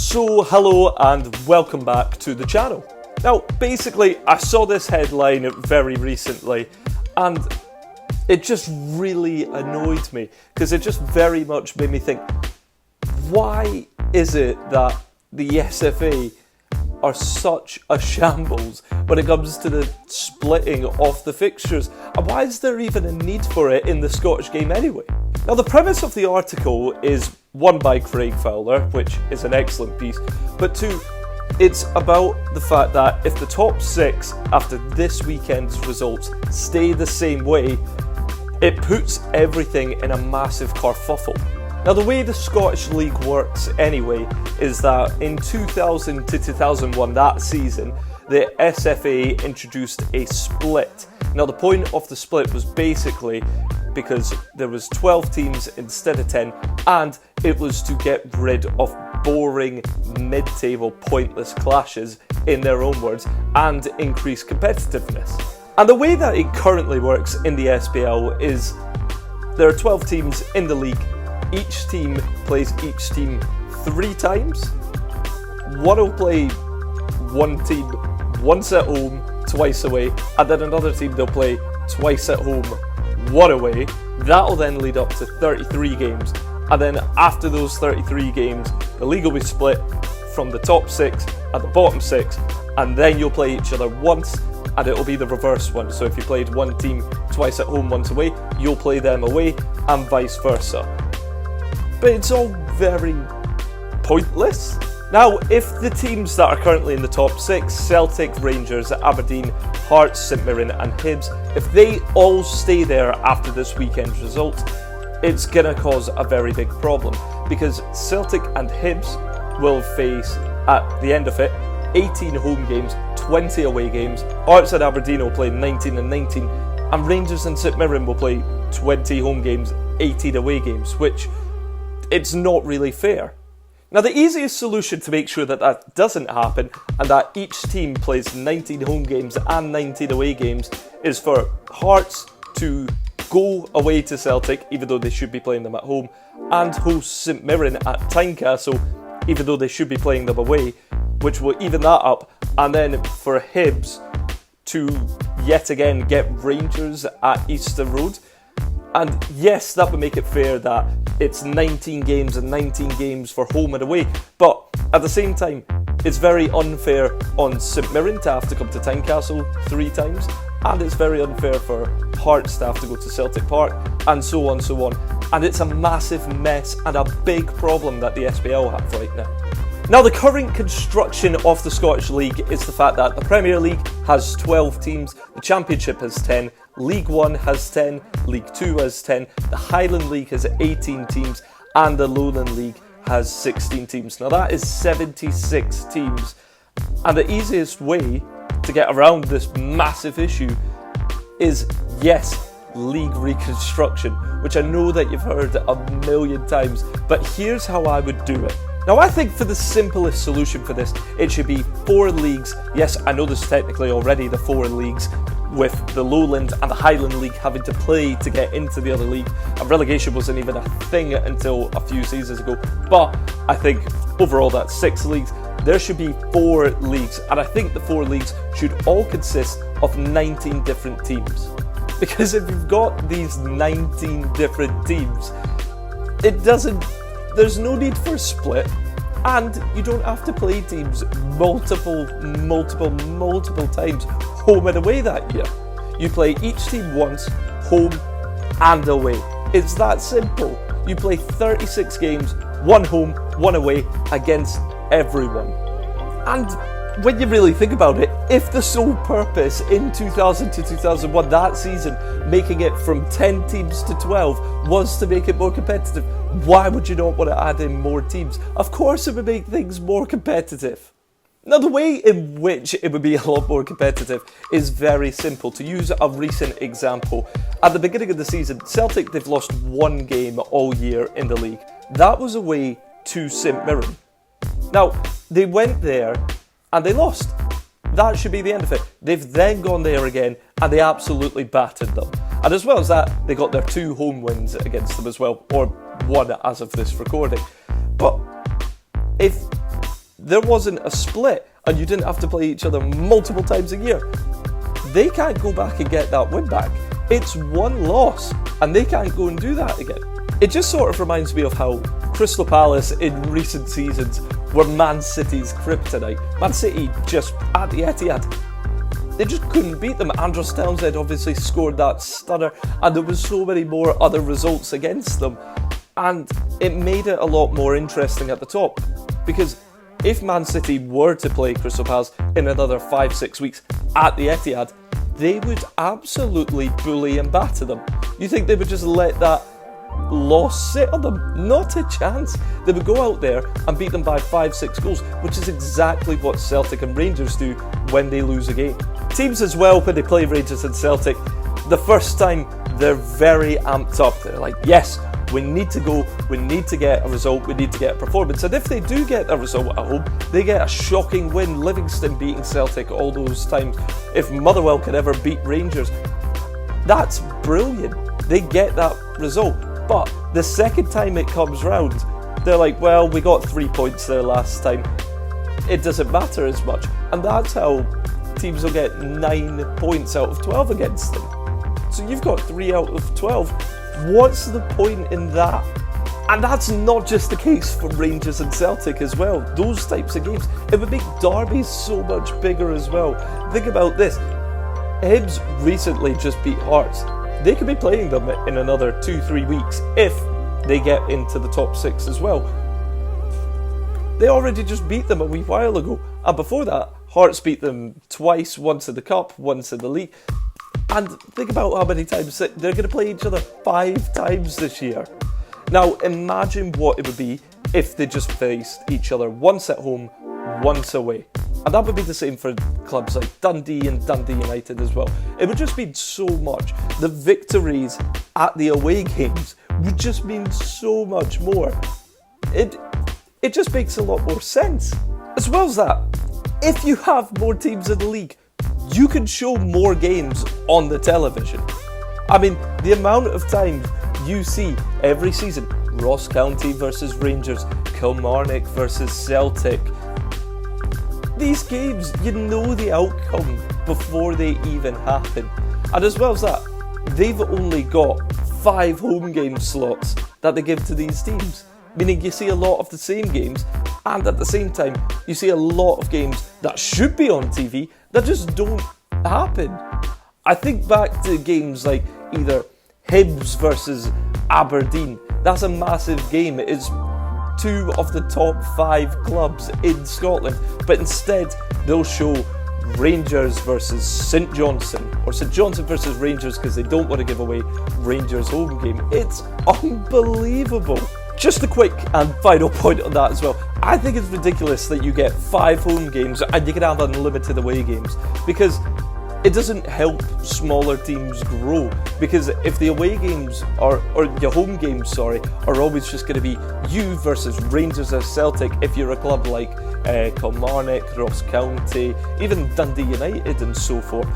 So hello and welcome back to the channel. Now basically I saw this headline very recently and it just really annoyed me because it just very much made me think, why is it that the SFA are such a shambles when it comes to the splitting of the fixtures, and why is there even a need for it in the Scottish game anyway? Now the premise of the article is one by Craig Fowler, which is an excellent piece, but two, it's about the fact that if the top six after this weekend's results stay the same way, it puts everything in a massive kerfuffle. Now the way the Scottish League works anyway is that in 2000 to 2001, that season, the SFA introduced a split. Now the point of the split was basically because there was 12 teams instead of 10, and it was to get rid of boring mid-table pointless clashes, in their own words, and increase competitiveness. And the way that it currently works in the SPL is there are 12 teams in the league. Each team plays each team 3 times. One will play one team once at home, twice away, and then another team they'll play twice at home, 1 away. That'll then lead up to 33 games. And then after those 33 games, the league will be split from the top 6 and the bottom 6, and then you'll play each other once, and it'll be the reverse one. So if you played one team twice at home, once away, you'll play them away, and vice versa. But it's all very pointless. Now, if the teams that are currently in the top 6, Celtic, Rangers, Aberdeen, Hearts, St Mirren and Hibs, if they all stay there after this weekend's results, it's going to cause a very big problem, because Celtic and Hibs will face, at the end of it, 18 home games, 20 away games. Hearts and Aberdeen will play 19 and 19, and Rangers and St Mirren will play 20 home games, 18 away games, which it's not really fair. Now the easiest solution to make sure that that doesn't happen and that each team plays 19 home games and 19 away games is for Hearts to go away to Celtic, even though they should be playing them at home, and host St Mirren at Tynecastle, even though they should be playing them away, which will even that up, and then for Hibs to yet again get Rangers at Easter Road. And yes, that would make it fair that it's 19 games and 19 games for home and away, but at the same time, it's very unfair on St Mirren to have to come to Tynecastle 3 times, and it's very unfair for Hearts to have to go to Celtic Park, and so on, so on. And it's a massive mess and a big problem that the SPL have right now. Now, the current construction of the Scottish League is the fact that the Premier League has 12 teams, the Championship has 10, League One has 10, League Two has 10, the Highland League has 18 teams, and the Lowland League has 16 teams. Now that is 76 teams, and the easiest way to get around this massive issue is, yes, league reconstruction, which I know that you've heard a million times, but here's how I would do it. Now I think for the simplest solution for this, it should be 4 leagues. Yes, I know there's technically already the 4 leagues, with the Lowland and the Highland League having to play to get into the other league, and relegation wasn't even a thing until a few seasons ago. But I think overall that's 6 leagues. There should be 4 leagues, and I think the 4 leagues should all consist of 19 different teams. Because if you've got these 19 different teams, there's no need for a split, and you don't have to play teams multiple times home and away that year. You play each team once, home and away. It's that simple. You play 36 games, 1 home, 1 away, against everyone. And when you really think about it, if the sole purpose in 2000 to 2001, that season, making it from 10 teams to 12, was to make it more competitive, why would you not want to add in more teams? Of course it would make things more competitive. Now the way in which it would be a lot more competitive is very simple. To use a recent example, at the beginning of the season, Celtic, they've lost 1 game all year in the league. That was away to St Mirren. Now, they went there and they lost. That should be the end of it. They've then gone there again and they absolutely battered them. And as well as that, they got their 2 home wins against them as well, or 1 as of this recording. But if there wasn't a split and you didn't have to play each other multiple times a year, they can't go back and get that win back. It's one loss and they can't go and do that again. It just sort of reminds me of how Crystal Palace in recent seasons were Man City's kryptonite. Man City just at the Etihad, they just couldn't beat them. Andros Townsend obviously scored that stunner, and there was so many more other results against them, and it made it a lot more interesting at the top, because if Man City were to play Crystal Palace in another 5-6 weeks at the Etihad, they would absolutely bully and batter them. You think they would just let that loss sit on them? Not a chance. They would go out there and beat them by 5-6 goals, which is exactly what Celtic and Rangers do when they lose a game. Teams as well, when they play Rangers and Celtic, the first time they're very amped up. They're like, yes, we need to go, we need to get a result, we need to get a performance. And if they do get a result at home, they get a shocking win. Livingston beating Celtic all those times. If Motherwell could ever beat Rangers, that's brilliant. They get that result. But the second time it comes round, they're like, well, we got 3 points there last time. It doesn't matter as much. And that's how teams will get 9 points out of 12 against them. So you've got 3 out of 12. What's the point in that? And that's not just the case for Rangers and Celtic as well. Those types of games, it would make derbies so much bigger as well. Think about this. Hibs recently just beat Hearts. They could be playing them in another 2-3 weeks if they get into the top 6 as well. They already just beat them a wee while ago. And before that, Hearts beat them twice, once in the Cup, once in the league. And think about how many times they're going to play each other 5 times this year. Now, imagine what it would be if they just faced each other once at home, once away. And that would be the same for clubs like Dundee and Dundee United as well. It would just mean so much. The victories at the away games would just mean so much more. It just makes a lot more sense. As well as that, if you have more teams in the league, you can show more games on the television. I mean, the amount of time you see every season, Ross County versus Rangers, Kilmarnock versus Celtic. These games, you know the outcome before they even happen. And as well as that, they've only got 5 home game slots that they give to these teams. Meaning you see a lot of the same games, and at the same time, you see a lot of games that should be on TV that just don't happen. I think back to games like either Hibs versus Aberdeen. That's a massive game. It is 2 of the top 5 clubs in Scotland, but instead they'll show Rangers versus St Johnstone, or St Johnstone versus Rangers because they don't want to give away Rangers' home game. It's unbelievable. Just a quick and final point on that as well. I think it's ridiculous that you get 5 home games and you can have unlimited away games, because it doesn't help smaller teams grow. Because if the away games or your home games, are always just going to be you versus Rangers or Celtic, if you're a club like Kilmarnock, Ross County, even Dundee United and so forth,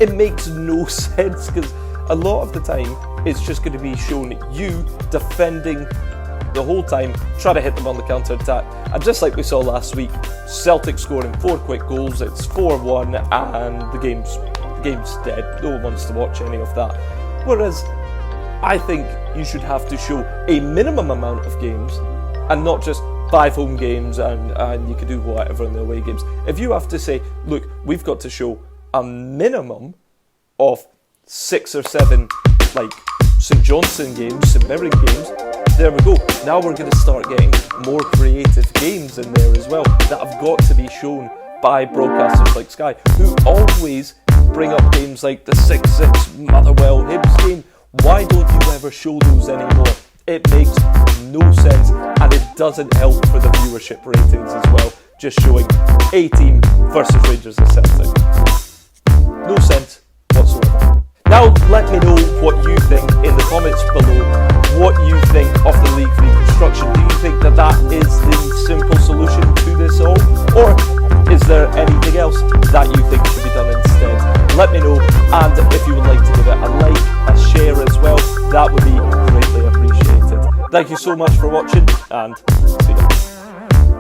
it makes no sense, because a lot of the time it's just going to be shown you defending the whole time, trying to hit them on the counter-attack. And just like we saw last week, Celtic scoring 4 quick goals, it's 4-1 and the game's dead. No one wants to watch any of that. Whereas I think you should have to show a minimum amount of games and not just 5 home games and you can do whatever in the away games. If you have to say, look, we've got to show a minimum of 6 or 7 like St Johnstone games, St Mirren games, there we go. Now we're going to start getting more creative games in there as well that have got to be shown by broadcasters like Sky, who always bring up games like the 6-6 Motherwell Hibs game. Why don't you ever show those anymore? It makes no sense, and it doesn't help for the viewership ratings as well, just showing a team versus Rangers and Celtic. No sense whatsoever. Now let me know what you think in the comments below, what you think of the league reconstruction. Do you think that is the simple solution to this all? Or is there anything else that you think should be done instead? Let me know, and if you would like to give it a like, a share as well, that would be greatly appreciated. Thank you so much for watching, and see you.